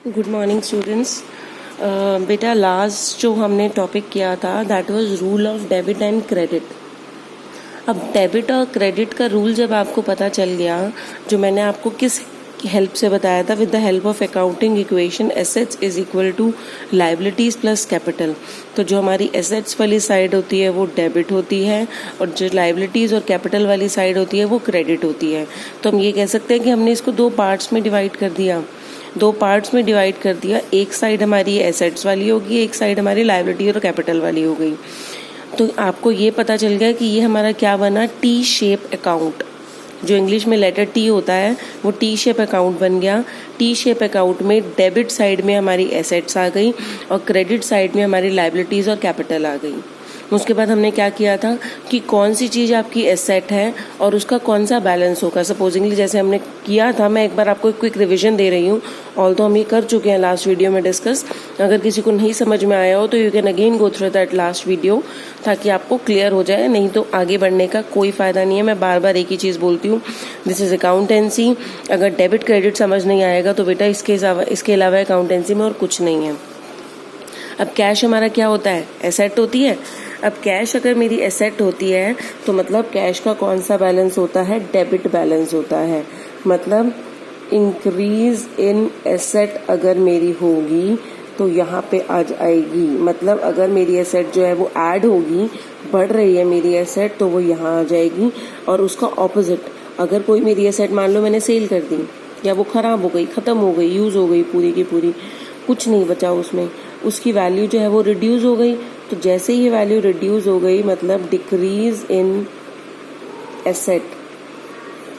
Good morning students. बेटा last जो हमने टॉपिक किया था that was rule of debit and credit. अब डेबिट और क्रेडिट का रूल जब आपको पता चल गया, जो मैंने आपको किस हेल्प से बताया था, with the help of accounting equation assets is equal to liabilities plus capital. तो जो हमारी एसेट्स वाली साइड होती है वो डेबिट होती है और जो लाइबिलिटीज और कैपिटल वाली साइड होती है वो क्रेडिट होती है। तो हम ये कह सकते हैं कि हमने इसको दो पार्ट्स में डिवाइड कर दिया। एक साइड हमारी एसेट्स वाली होगी, एक साइड हमारी लायबिलिटी और कैपिटल वाली हो गई। तो आपको ये पता चल गया कि ये हमारा क्या बना, टी शेप अकाउंट। जो इंग्लिश में लेटर टी होता है वो टी शेप अकाउंट बन गया। टी शेप अकाउंट में डेबिट साइड में हमारी एसेट्स आ गई और क्रेडिट साइड में हमारी लायबिलिटीज और कैपिटल आ गई। उसके बाद हमने क्या किया था कि कौन सी चीज़ आपकी एसेट है और उसका कौन सा बैलेंस होगा। सपोजिंगली जैसे हमने किया था, मैं एक बार आपको एक क्विक रिवीजन दे रही हूँ, ऑल तो हम ये कर चुके हैं लास्ट वीडियो में डिस्कस। अगर किसी को नहीं समझ में आया हो तो you can again go through that last video, ताकि आपको क्लियर हो जाए। नहीं तो आगे बढ़ने का कोई फ़ायदा नहीं है। मैं बार बार एक ही चीज़ बोलती हूँ, दिस इज़ अकाउंटेंसी। अगर डेबिट क्रेडिट समझ नहीं आएगा तो बेटा इसके अलावा अकाउंटेंसी में और कुछ नहीं है। अब कैश हमारा क्या होता है, एसेट होती है। अब कैश अगर मेरी एसेट होती है तो मतलब कैश का कौन सा बैलेंस होता है, डेबिट बैलेंस होता है। मतलब इंक्रीज इन एसेट अगर मेरी होगी तो यहाँ पे आ जाएगी। मतलब अगर मेरी एसेट जो है वो ऐड होगी, बढ़ रही है मेरी एसेट, तो वो यहाँ आ जाएगी। और उसका ऑपोजिट, अगर कोई मेरी एसेट मान लो मैंने सेल कर दी या वो खराब हो गई, ख़त्म हो गई, यूज़ हो गई पूरी की पूरी, कुछ नहीं बचा उसमें, उसकी वैल्यू जो है वो रिड्यूस हो गई। तो जैसे ही ये वैल्यू रिड्यूस हो गई मतलब डिक्रीज इन एसेट,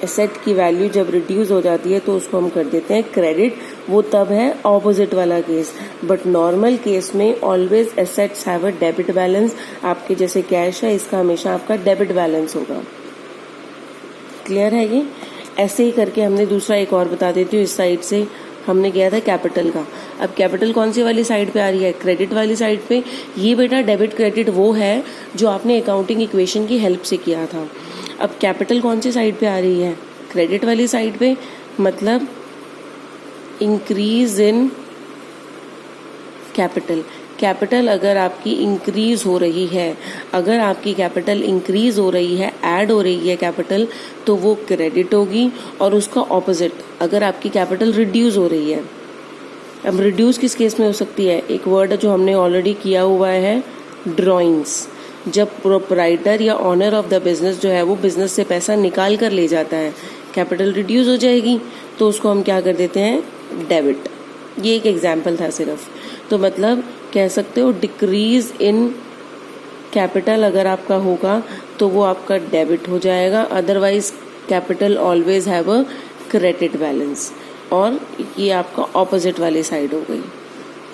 एसेट की वैल्यू जब रिड्यूस हो जाती है तो उसको हम कर देते हैं क्रेडिट। वो तब है ऑपोजिट वाला केस। बट नॉर्मल केस में always assets have a debit balance. आपके जैसे कैश है, इसका हमेशा आपका डेबिट बैलेंस होगा। क्लियर है ये? ऐसे ही करके हमने दूसरा एक और बता देती हूँ। इस साइड से हमने किया था कैपिटल का। अब कैपिटल कौन सी वाली साइड पे आ रही है, क्रेडिट वाली साइड पे। ये बेटा डेबिट क्रेडिट वो है जो आपने अकाउंटिंग इक्वेशन की हेल्प से किया था। अब कैपिटल कौन सी साइड पे आ रही है, क्रेडिट वाली साइड पे। मतलब इंक्रीज इन कैपिटल। कैपिटल अगर आपकी इंक्रीज हो रही है, अगर आपकी कैपिटल इंक्रीज हो रही है, ऐड हो रही है कैपिटल, तो वो क्रेडिट होगी। और उसका ऑपोजिट, अगर आपकी कैपिटल रिड्यूस हो रही है। अब रिड्यूस किस केस में हो सकती है, एक वर्ड जो हमने ऑलरेडी किया हुआ है, ड्रॉइंग्स। जब प्रोप्राइटर या ऑनर ऑफ द बिजनेस जो है वो बिजनेस से पैसा निकाल कर ले जाता है, कैपिटल रिड्यूस हो जाएगी, तो उसको हम क्या कर देते हैं, डेबिट। ये एक एग्जाम्पल था सिर्फ। तो मतलब कह सकते हो डिक्रीज इन कैपिटल अगर आपका होगा तो वो आपका डेबिट हो जाएगा। Otherwise capital always have a credit balance. और ये आपका ऑपोजिट वाली साइड हो गई।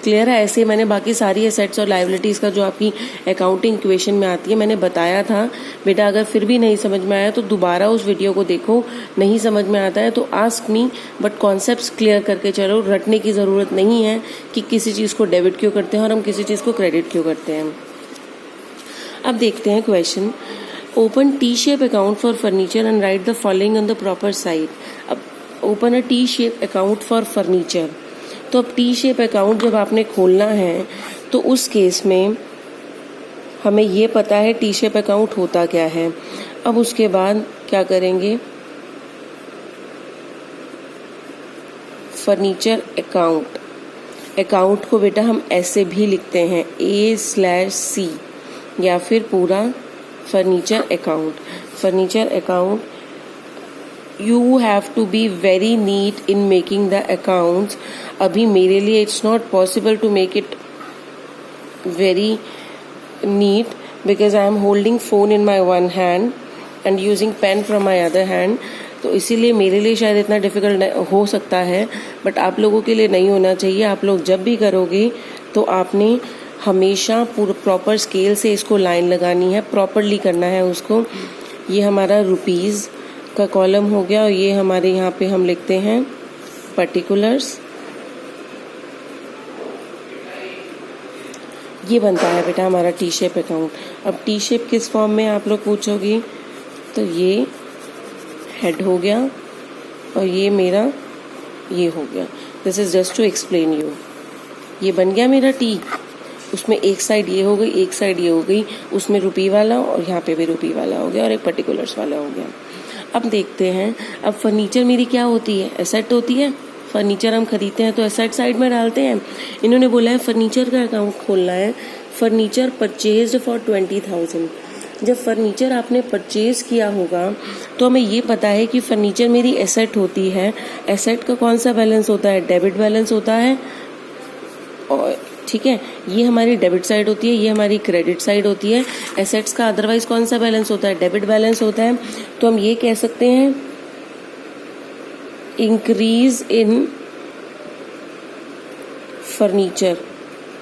क्लियर है? ऐसे मैंने बाकी सारी एसेट्स और लायबिलिटीज़ का जो आपकी अकाउंटिंग इक्वेशन में आती है मैंने बताया था। बेटा अगर फिर भी नहीं समझ में आया तो दोबारा उस वीडियो को देखो। नहीं समझ में आता है तो ask me, but concepts clear करके चलो। रटने की ज़रूरत नहीं है कि किसी चीज़ को डेबिट क्यों करते हैं और हम किसी चीज़ को क्रेडिट क्यों करते हैं। अब देखते हैं question. Open T shape account for furniture and write the following on the proper side. अब open a T shape account for furniture. तो अब टी शेप अकाउंट जब आपने खोलना है तो उस केस में हमें ये पता है टी शेप अकाउंट होता क्या है। अब उसके बाद क्या करेंगे, फर्नीचर अकाउंट। अकाउंट को बेटा हम ऐसे भी लिखते हैं A/C या फिर पूरा furniture account. Furniture account you have to be very neat in making the accounts. अभी मेरे लिए it's not possible to make it very neat because I am holding phone in my one hand and using pen from my other hand. तो इसीलिए मेरे लिए शायद इतना difficult हो सकता है, बट आप लोगों के लिए नहीं होना चाहिए। आप लोग जब भी करोगे तो आपने हमेशा पूरा प्रॉपर स्केल से इसको लाइन लगानी है, प्रॉपरली करना है उसको। ये हमारा रुपीज़ का कॉलम हो गया और ये हमारे यहाँ पे हम लिखते हैं पर्टिकुलर्स। ये बनता है बेटा हमारा टी शेप अकाउंट। अब टी शेप किस फॉर्म में आप लोग पूछोगी, तो ये हेड हो गया और ये मेरा ये हो गया। This is just to explain you. ये बन गया मेरा टी, उसमें एक साइड ये हो गई, एक साइड ये हो गई, उसमें रुपी वाला और यहाँ पे भी रुपी वाला हो गया और एक पर्टिकुलर्स वाला हो गया। अब देखते हैं, अब फर्नीचर मेरी क्या होती है, एसेट होती है। फर्नीचर हम खरीदते हैं तो एसेट साइड में डालते हैं। इन्होंने बोला है फर्नीचर का अकाउंट खोलना है, फर्नीचर परचेज्ड फॉर 20,000। जब फर्नीचर आपने परचेज किया होगा तो हमें ये पता है कि फर्नीचर मेरी एसेट होती है। एसेट का कौन सा बैलेंस होता है, डेबिट बैलेंस होता है। और ठीक है, ये हमारी डेबिट साइड होती है, ये हमारी क्रेडिट साइड होती है। एसेट्स का अदरवाइज कौन सा बैलेंस होता है, डेबिट बैलेंस होता है। तो हम ये कह सकते हैं इंक्रीज इन फर्नीचर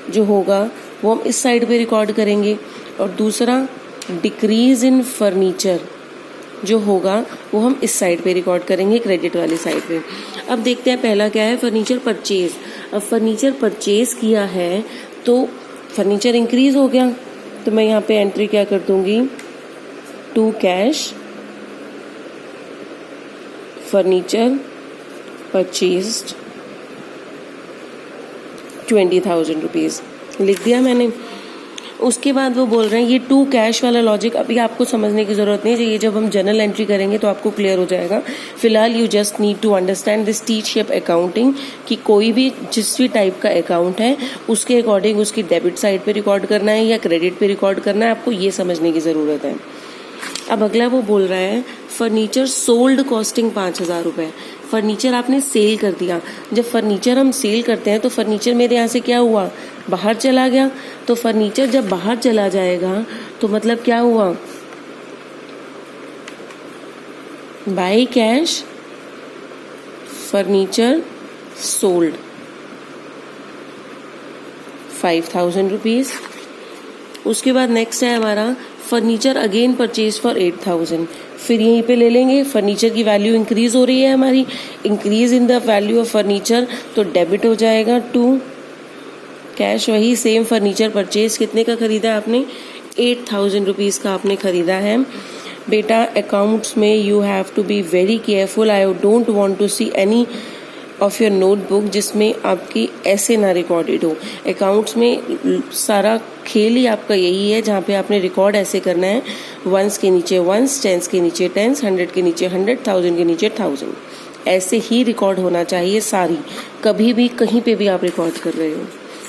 जो होगा वो हम इस साइड पे रिकॉर्ड करेंगे, और दूसरा डिक्रीज इन फर्नीचर जो होगा वो हम इस साइड पे रिकॉर्ड करेंगे, क्रेडिट वाली साइड पे। अब देखते हैं पहला क्या है, फर्नीचर परचेज। अब फर्नीचर परचेज किया है तो फर्नीचर इंक्रीज हो गया, तो मैं यहाँ पे एंट्री क्या कर दूंगी, to cash furniture purchased 20,000 rupees लिख दिया मैंने। उसके बाद वो बोल रहे हैं ये टू कैश वाला लॉजिक अभी आपको समझने की ज़रूरत नहीं है, ये जब हम जनरल एंट्री करेंगे तो आपको क्लियर हो जाएगा। फिलहाल you just need to understand this T shape accounting, कि कोई भी जिस भी टाइप का अकाउंट है उसके अकॉर्डिंग उसकी डेबिट साइड पे रिकॉर्ड करना है या क्रेडिट पे रिकॉर्ड करना है, आपको ये समझने की ज़रूरत है। अब अगला वो बोल रहा है फर्नीचर सोल्ड कॉस्टिंग 5,000 रुपये। फर्नीचर आपने सेल कर दिया। जब फर्नीचर हम सेल करते हैं तो फर्नीचर मेरे यहाँ से क्या हुआ, बाहर चला गया। तो फर्नीचर जब बाहर चला जाएगा तो मतलब क्या हुआ, by cash furniture sold 5,000 rupees. उसके बाद नेक्स्ट है हमारा फर्नीचर अगेन परचेज फॉर 8,000। फिर यहीं पे ले लेंगे, फर्नीचर की वैल्यू इंक्रीज हो रही है हमारी, increase in the value of furniture, तो डेबिट हो जाएगा टू कैश। वही सेम फर्नीचर परचेज कितने का खरीदा है आपने, 8,000 रुपीज़ का आपने खरीदा है। बेटा अकाउंट्स में you have to be very careful. I don't want to see any of your notebook जिसमें आपकी ऐसे ना रिकॉर्डेड हो। अकाउंट्स में सारा खेल ही आपका यही है जहाँ पे आपने रिकॉर्ड ऐसे करना है, वंस के नीचे वंस, टेंस के नीचे टेंस, 100 के नीचे 100, 1000 के नीचे 1000, ऐसे ही रिकॉर्ड होना चाहिए सारी। कभी भी कहीं पे भी आप रिकॉर्ड कर रहे हो,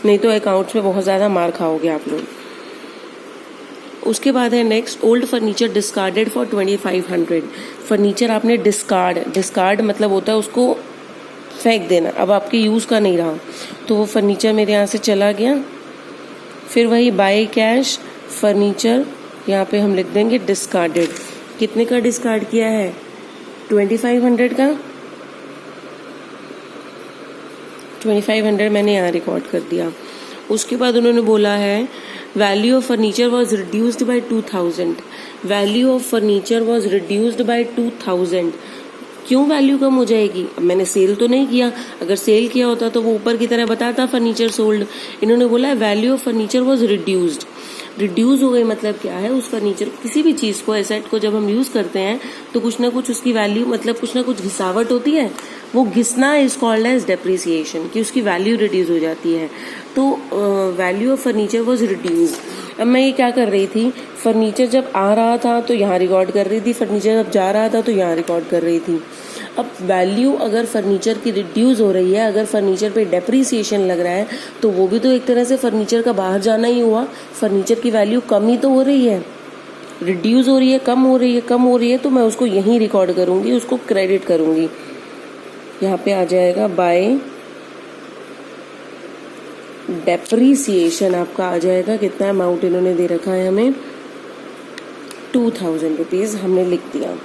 नहीं तो अकाउंट्स में बहुत ज़्यादा मार खाओगे आप लोग। उसके बाद है next, old furniture discarded for 2500। Furniture आपने डिस्कार्ड मतलब होता है उसको फेंक देना, अब आपके यूज़ का नहीं रहा, तो वो फर्नीचर मेरे यहाँ से चला गया। फिर वही बाय कैश फर्नीचर, यहाँ पे हम लिख देंगे डिस्कार्डेड। कितने का डिस्कार्ड किया है, 2500 का, 2500 मैंने यहाँ रिकॉर्ड कर दिया। उसके बाद उन्होंने बोला है value of furniture was reduced by 2000। Value of furniture was reduced by 2000। क्यों वैल्यू कम हो जाएगी, अब मैंने सेल तो नहीं किया, अगर सेल किया होता तो वो ऊपर की तरह बताता फर्नीचर सोल्ड। इन्होंने बोला value of furniture was reduced. Reduce हो गई मतलब क्या है, उस फर्नीचर किसी भी चीज़ को, एसेट को जब हम यूज़ करते हैं तो कुछ ना कुछ उसकी वैल्यू मतलब कुछ ना कुछ घिसावट होती है, वो घिसना इज कॉल्ड एज डेप्रिसिएशन, कि उसकी वैल्यू रिड्यूस हो जाती है। तो value of furniture was reduced. अब मैं ये क्या कर रही थी, फर्नीचर जब आ रहा था तो यहाँ रिकॉर्ड कर रही थी, फर्नीचर जब जा रहा था तो यहाँ रिकॉर्ड कर रही थी। अब वैल्यू अगर फर्नीचर की रिड्यूस हो रही है, अगर फर्नीचर पे डेप्रिसिएशन लग रहा है, तो वो भी तो एक तरह से फर्नीचर का बाहर जाना ही हुआ। फर्नीचर की वैल्यू कम ही तो हो रही है, रिड्यूस हो रही है, कम हो रही है, कम हो रही है, तो मैं उसको यहीं रिकॉर्ड करूंगी, उसको क्रेडिट करूंगी। यहाँ पे आ जाएगा बाय डेप्रिसिएशन, आपका आ जाएगा कितना अमाउंट इन्होंने दे रखा है हमें, 2000 रुपीज़ हमने लिख दिया।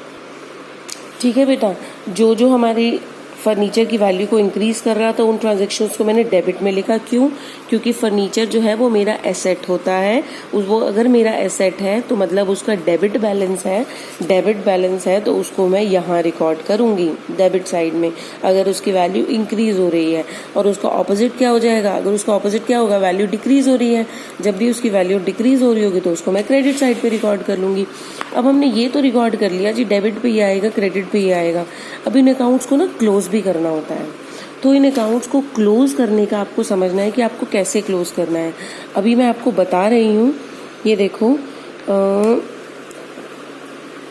ठीक है बेटा, जो जो हमारी फर्नीचर की वैल्यू को इंक्रीज कर रहा था उन ट्रांजेक्शन्स को मैंने डेबिट में लिखा। क्यों, क्योंकि फर्नीचर जो है वो मेरा एसेट होता है, वो अगर मेरा एसेट है तो मतलब उसका डेबिट बैलेंस है, डेबिट बैलेंस है तो उसको मैं यहाँ रिकॉर्ड करूँगी डेबिट साइड में, अगर उसकी वैल्यू इंक्रीज हो रही है। और उसका ऑपोजिट क्या हो जाएगा, अगर उसका ऑपोजिट क्या होगा, वैल्यू डिक्रीज हो रही है, जब भी उसकी वैल्यू डिक्रीज हो रही होगी तो उसको मैं क्रेडिट साइड पे रिकॉर्ड कर लूँगी। अब हमने ये तो रिकॉर्ड कर लिया जी, डेबिट पे ही आएगा, क्रेडिट पे ही आएगा। अब इन अकाउंट्स को ना क्लोज भी करना होता है, तो इन अकाउंट्स को क्लोज करने का आपको समझना है कि आपको कैसे क्लोज करना है। अभी मैं आपको बता रही हूँ, ये देखो,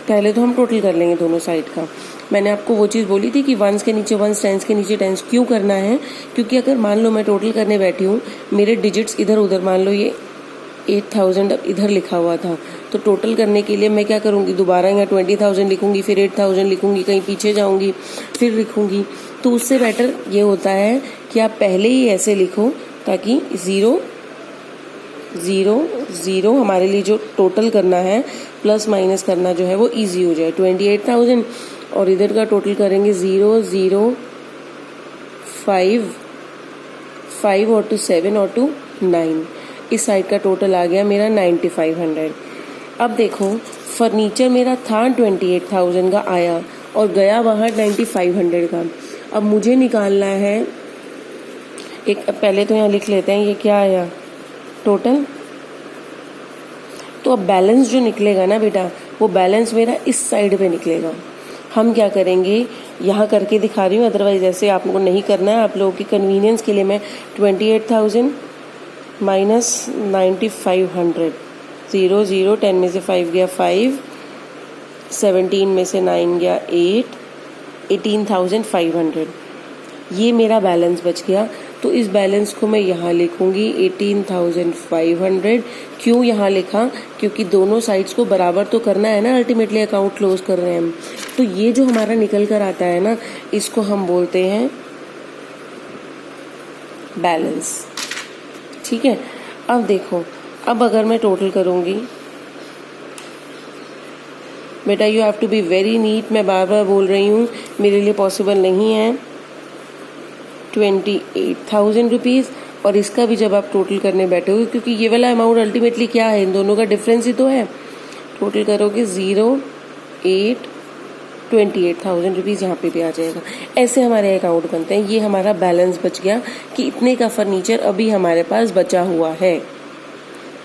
पहले तो हम टोटल कर लेंगे दोनों साइड का। मैंने आपको वो चीज़ बोली थी कि वंस के नीचे वंस, टेंस के नीचे टेंस क्यों करना है, क्योंकि अगर मान लो मैं टोटल करने बैठी हूँ, मेरे डिजिट्स इधर उधर, मान लो ये 8000 इधर लिखा हुआ था, तो टोटल करने के लिए मैं क्या करूँगी, दोबारा यहाँ 20,000 लिखूँगी, फिर 8,000 लिखूँगी, कहीं पीछे जाऊँगी, फिर लिखूँगी। तो उससे बेटर ये होता है कि आप पहले ही ऐसे लिखो ताकि 0 0 0 हमारे लिए जो टोटल करना है प्लस माइनस करना जो है वो इजी हो जाए। 28,000 और इधर का टोटल करेंगे 0 0 5 5 और 2 7 और 2 9। इस साइड का टोटल आ गया मेरा 9500। अब देखो फर्नीचर मेरा था 28,000 का आया और गया बाहर 9500 का। अब मुझे निकालना है एक, पहले तो यहाँ लिख लेते हैं ये क्या आया टोटल। तो अब बैलेंस जो निकलेगा ना बेटा, वो बैलेंस मेरा इस साइड पे निकलेगा। हम क्या करेंगे, यहाँ करके दिखा रही हूँ, अदरवाइज ऐसे आप लोगों को नहीं करना है। आप लोगों की कन्वीनियंस के लिए मैं 28,000 माइनस 9500, 0 0 10 में से 5 गया 5, 17 में से 9 गया 8, 18,500, ये मेरा बैलेंस बच गया। तो इस बैलेंस को मैं यहाँ लिखूंगी 18,500। क्यों यहाँ लिखा, क्योंकि दोनों साइड्स को बराबर तो करना है ना, अल्टीमेटली अकाउंट क्लोज कर रहे हैं हम। तो ये जो हमारा निकल कर आता है ना, इसको हम बोलते हैं बैलेंस। ठीक है, अब देखो, अब अगर मैं टोटल करूंगी, बेटा you have to be very neat, मैं बार बार बोल रही हूँ, मेरे लिए पॉसिबल नहीं है। 28,000 रुपीज़, और इसका भी जब आप टोटल करने बैठे हो, क्योंकि ये वाला अमाउंट अल्टीमेटली क्या है, इन दोनों का डिफरेंस ही तो है। टोटल करोगे 0 8 28,000 रुपीज़ यहाँ पे भी आ जाएगा। ऐसे हमारे अकाउंट बनते हैं। ये हमारा बैलेंस बच गया कि इतने का फर्नीचर अभी हमारे पास बचा हुआ है।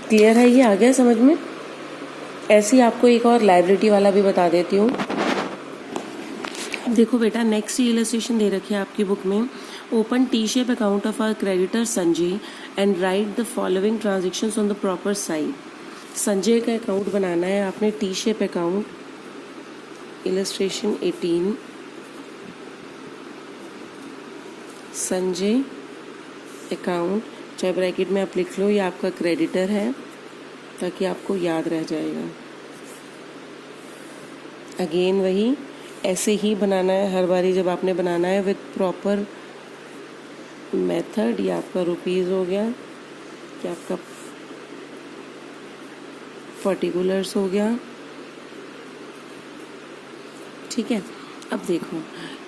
क्लियर है, ये आ गया समझ में। ऐसे ही आपको एक और लायबिलिटी वाला भी बता देती हूँ। देखो बेटा, नेक्स्ट इलस्ट्रेशन दे रखी है आपकी बुक में। Open T shape account of our creditor Sanjay and write the following transactions on the proper side. Sanjay का अकाउंट बनाना है आपने, T shape account, illustration 18। Sanjay account, चाहे ब्रैकेट में आप लिख लो, ये आपका क्रेडिटर है ताकि आपको याद रह जाएगा। अगेन वही ऐसे ही बनाना है हर बारी जब आपने बनाना है, विद प्रॉपर मेथड। ये आपका रुपीज़ हो गया, ये आपका पर्टिकुलर्स हो गया। ठीक है, अब देखो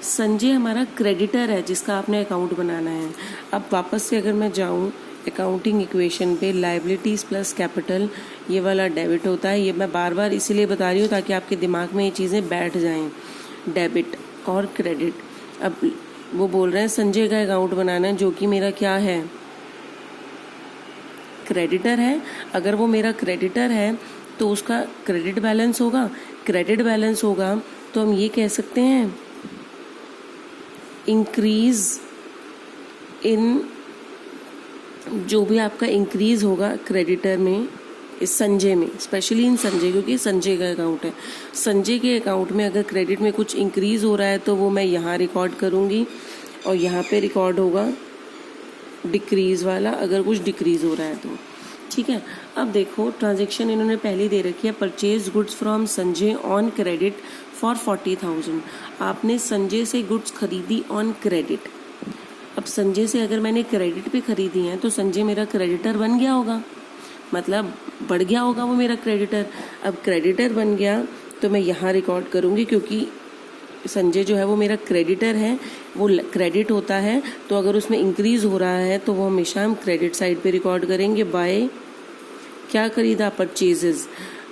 संजय हमारा क्रेडिटर है जिसका आपने अकाउंट बनाना है। अब वापस से अगर मैं जाऊं अकाउंटिंग इक्वेशन पे, लायबिलिटीज़ प्लस कैपिटल, ये वाला डेबिट होता है। ये मैं बार बार इसीलिए बता रही हूँ ताकि आपके दिमाग में ये चीज़ें बैठ जाएं, डेबिट और क्रेडिट। अब वो बोल रहे हैं संजय का अकाउंट बनाना है जो कि मेरा क्या है, क्रेडिटर है। अगर वो मेरा क्रेडिटर है तो उसका क्रेडिट बैलेंस होगा। क्रेडिट बैलेंस होगा तो हम ये कह सकते हैं इंक्रीज इन, जो भी आपका इंक्रीज होगा क्रेडिटर में, इस संजय में, स्पेशली इन संजय, क्योंकि संजय का अकाउंट है। संजय के अकाउंट में अगर क्रेडिट में कुछ इंक्रीज हो रहा है तो वो मैं यहाँ रिकॉर्ड करूँगी, और यहाँ पे रिकॉर्ड होगा डिक्रीज वाला अगर कुछ डिक्रीज हो रहा है तो। ठीक है, अब देखो ट्रांजेक्शन इन्होंने पहले दे रखी है, purchase goods from Sanjay on credit for 40,000। आपने संजय से गुड्स खरीदी ऑन क्रेडिट। अब संजय से अगर मैंने क्रेडिट पे खरीदी हैं तो संजय मेरा क्रेडिटर बन गया होगा, मतलब बढ़ गया होगा वो मेरा क्रेडिटर। अब क्रेडिटर बन गया तो मैं यहाँ रिकॉर्ड करूँगी, क्योंकि संजय जो है वो मेरा क्रेडिटर है, वो क्रेडिट होता है। तो अगर उसमें इंक्रीज हो रहा है तो वो हमेशा हम क्रेडिट साइड पे रिकॉर्ड करेंगे। बाय क्या खरीदा, परचेजेस।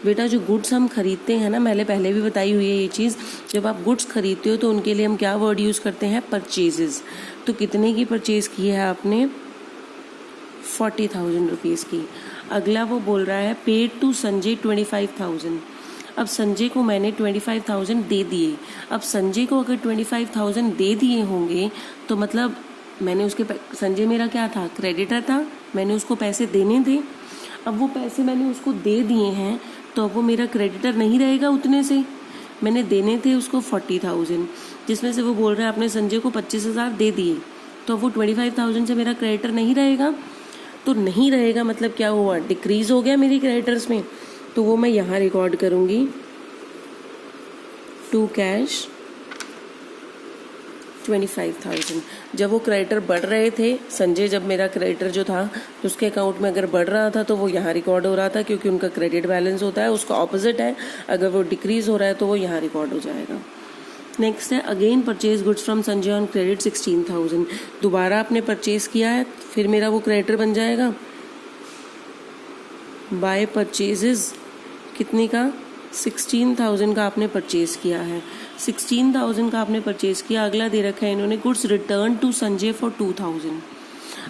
बेटा जो गुड्स हम खरीदते हैं ना, मैंने पहले भी बताई हुई है ये चीज़, जब आप गुड्स खरीदते हो तो उनके लिए हम क्या वर्ड यूज़ करते हैं, परचेजेस। तो कितने की परचेज की है आपने, 40,000 रुपीज़ की। अगला वो बोल रहा है पेड टू संजय 25,000। अब संजय को मैंने 25,000 दे दिए। अब संजय को अगर 25,000 दे दिए होंगे तो मतलब मैंने उसके संजय मेरा क्या था, क्रेडिटर था, मैंने उसको पैसे देने थे। अब वो पैसे मैंने उसको दे दिए हैं तो अब वो मेरा क्रेडिटर नहीं रहेगा उतने से। मैंने देने थे उसको 40,000, जिसमें से वो बोल रहा है आपने संजय को 25,000 दे दिए, तो अब वो 25,000 से मेरा क्रेडिटर नहीं रहेगा। तो नहीं रहेगा मतलब क्या हुआ, डिक्रीज हो गया मेरी क्रेडिटर्स में। तो वो मैं यहाँ रिकॉर्ड करूँगी, टू कैश 25,000। जब वो क्रेडिटर बढ़ रहे थे, संजय जब मेरा क्रेडिटर जो था तो उसके अकाउंट में अगर बढ़ रहा था तो वो यहाँ रिकॉर्ड हो रहा था, क्योंकि उनका क्रेडिट बैलेंस होता है, उसका ऑपोजिट है। अगर वो डिक्रीज हो रहा है तो वो यहाँ रिकॉर्ड हो जाएगा। नेक्स्ट है again purchase goods from Sanjay on credit 16,000। दोबारा आपने परचेज किया है, फिर मेरा वो क्रेडिटर बन जाएगा। बाय परचेजेस कितने का, 16,000 का आपने परचेज किया है। 16,000 का आपने परचेज किया। अगला दे रखा है इन्होंने, goods return to Sanjay for 2,000।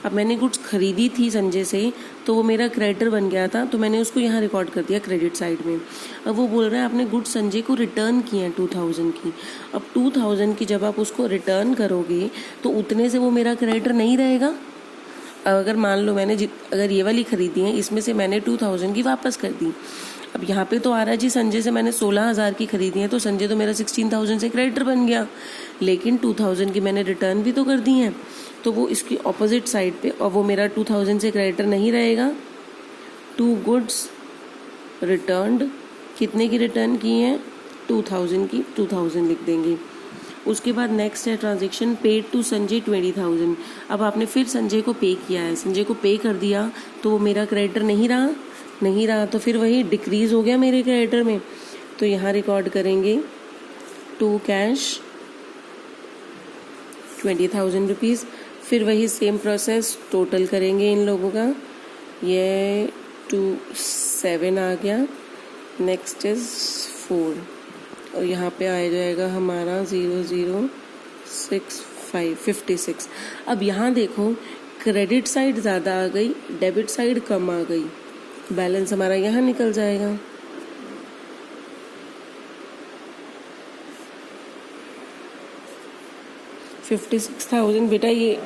अब मैंने गुड्स खरीदी थी संजय से, तो वो मेरा क्रेडिटर बन गया था, तो मैंने उसको यहाँ रिकॉर्ड कर दिया क्रेडिट साइड में। अब वो बोल रहा है आपने गुड्स संजय को रिटर्न किए हैं 2,000 की। अब 2,000 की जब आप उसको रिटर्न करोगे तो उतने से वो मेरा क्रेडिटर नहीं रहेगा। अब अगर मान लो मैंने अगर ये वाली खरीदी है, इसमें से मैंने 2,000 की वापस कर दी। अब यहाँ पे तो आ रहा है जी संजय से मैंने 16,000 की खरीदी है, तो संजय तो मेरा 16,000 से क्रेडिटर बन गया, लेकिन 2,000 की मैंने रिटर्न भी तो कर दी है, तो वो इसकी ऑपोजिट साइड पे, और वो मेरा 2,000 से क्रेडिटर नहीं रहेगा। टू गुड्स रिटर्नड, कितने की रिटर्न की है, 2,000 की, 2,000 लिख देंगे। उसके बाद नेक्स्ट है ट्रांजेक्शन पेड टू संजय 20,000। अब आपने फिर संजय को पे किया है, संजय को पे कर दिया, तो वो मेरा क्रेडिटर नहीं रहा, तो फिर वही डिक्रीज हो गया मेरे क्रेडिटर में। तो यहाँ रिकॉर्ड करेंगे टू कैश 20,000 रुपीज़। फिर वही सेम प्रोसेस टोटल करेंगे इन लोगों का, ये 27 आ गया, नेक्स्ट इज 4, और यहाँ पे आ जाएगा हमारा 006556। अब यहाँ देखो क्रेडिट साइड ज़्यादा आ गई, डेबिट साइड कम आ गई, बैलेंस हमारा यहाँ निकल जाएगा। $56,000 बेटा ये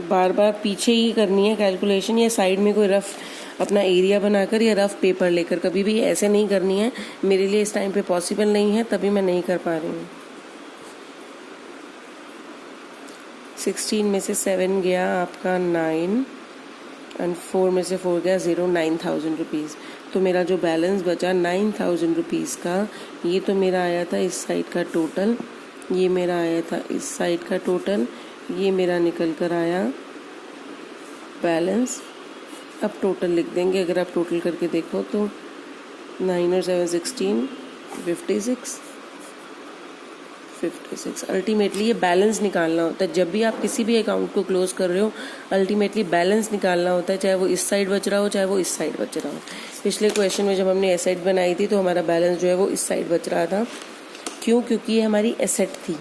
बार बार पीछे ही करनी है कैलकुलेशन, या साइड में कोई रफ अपना एरिया बनाकर या रफ पेपर लेकर, कभी भी ऐसे नहीं करनी है। मेरे लिए इस टाइम पे पॉसिबल नहीं है, तभी मैं नहीं कर पा रही हूँ। 16 में से 7 गया आपका 9, एंड 4 में से 4 गया 0, 9,000 रुपीज़। तो मेरा जो बैलेंस बचा 9,000 रुपीज़ का, ये तो मेरा आया था इस साइड का टोटल, ये मेरा आया था इस साइड का टोटल, ये मेरा निकल कर आया बैलेंस। अब टोटल लिख देंगे, अगर आप टोटल करके देखो तो 9 और 7 16, 56। अल्टीमेटली ये बैलेंस निकालना होता है। जब भी आप किसी भी अकाउंट को क्लोज कर रहे हो, अल्टीमेटली बैलेंस निकालना होता है, चाहे वो इस साइड बच रहा हो चाहे वो इस साइड बच रहा हो। पिछले क्वेश्चन में जब हमने एसेट बनाई थी तो हमारा बैलेंस जो है वो इस साइड बच रहा था। क्यों? क्योंकि ये हमारी एसेट थी,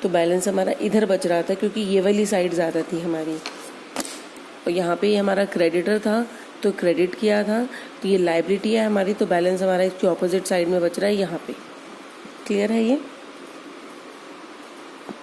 तो बैलेंस हमारा इधर बच रहा था, क्योंकि ये वाली साइड ज़्यादा थी हमारी। और यहाँ पे ये हमारा क्रेडिटर था तो क्रेडिट किया था, तो ये लायबिलिटी है हमारी, तो बैलेंस हमारा इसकी ऑपोजिट साइड में बच रहा है यहाँ पे। क्लियर है ये?